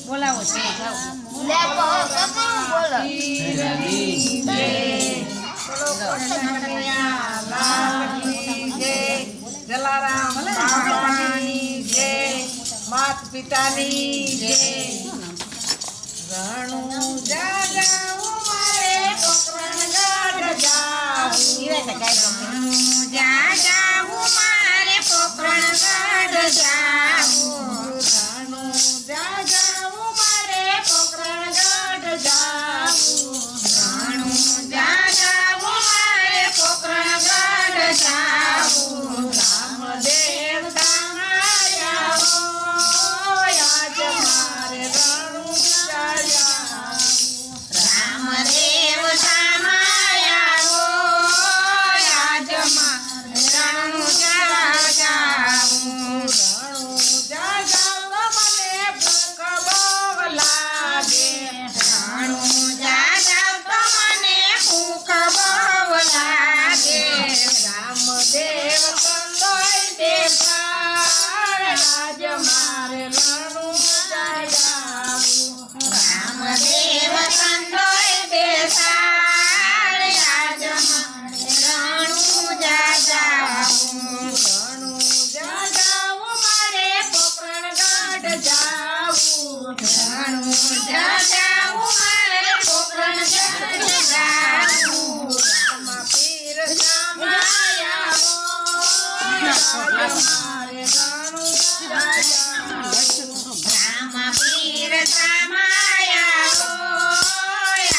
બોલાવો છે જાઓ લે કહો કપડું બોલો જલારામ બાપાની જય માત પિતાની જય રણુ જાજાવું મારે પોકરણ ગઢ જાવું જાજાવું મારે પોકરણ ગઢ જાવું રણુ જાજાવું મારે પોકરણ ગઢ જાવું રણુ જાજાવું મારે પોકરણ ગઢ જાવું રામદેવ તામાયા હો આજ મારે રણુ જાજાવું રામદેવ તામાયા હો આજ મારે રણુ જાજાવું રણુ જાજાવ મને ભૂખ બહુ લાગે રણુ જાજાવ તો મને ભૂખ બહુ લાગે રામદેવ કંદોય દેખાડ આજ મારે રણુ જાજાવું રામદેવ કંદોય દેખાડ આજ મારે રણુ જાજાવું રણુ જાજાવું મારે પોકરણ ગઢ જાવું રણુ જાજાવું મારે પોકરણ ગઢ જાવું રામા પીર સામાયા હો આજ મારે રણુ જાજાવું રામા પીર સામાયા હો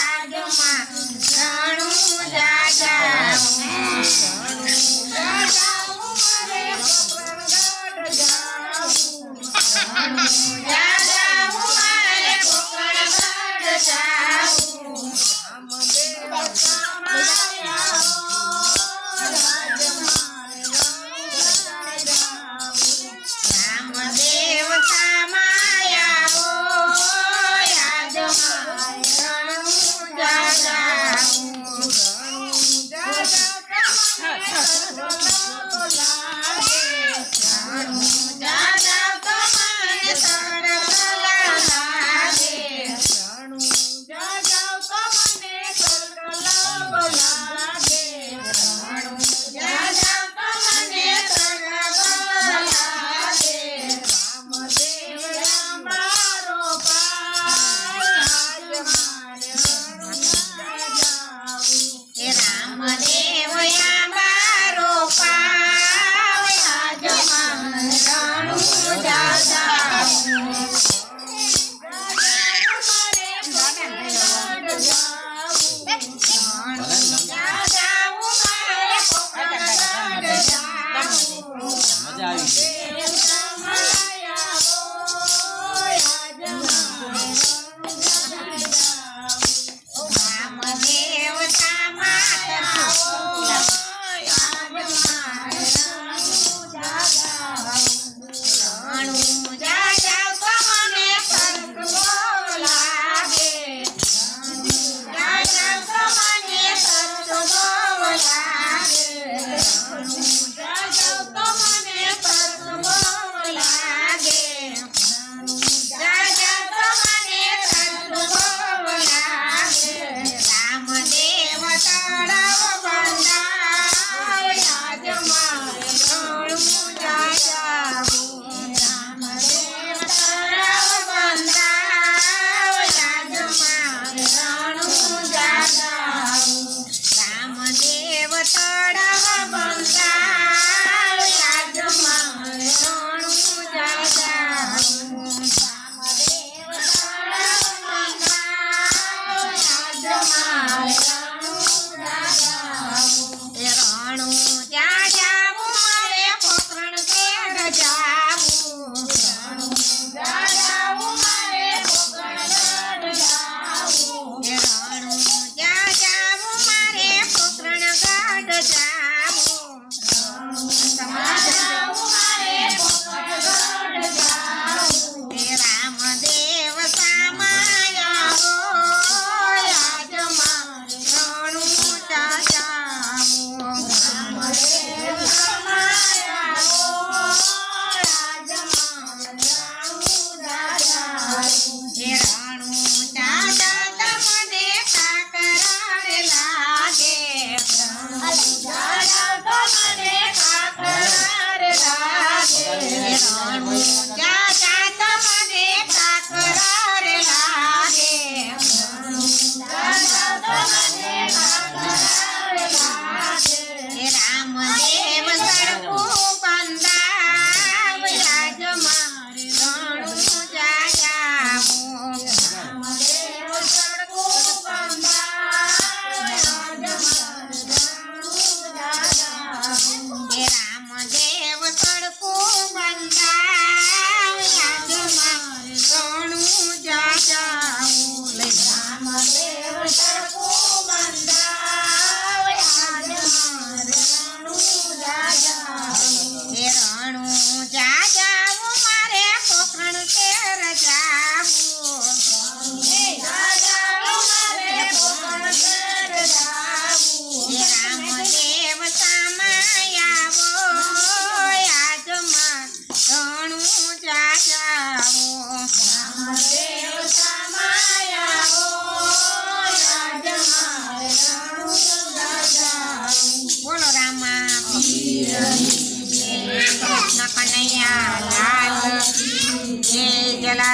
આજ મારે રણુ જાજાવું રણુ જાજાવું મારે પોકરણ ગઢ જાવું રણુ કૃષ્ણ કનૈયા લાલ જય જલા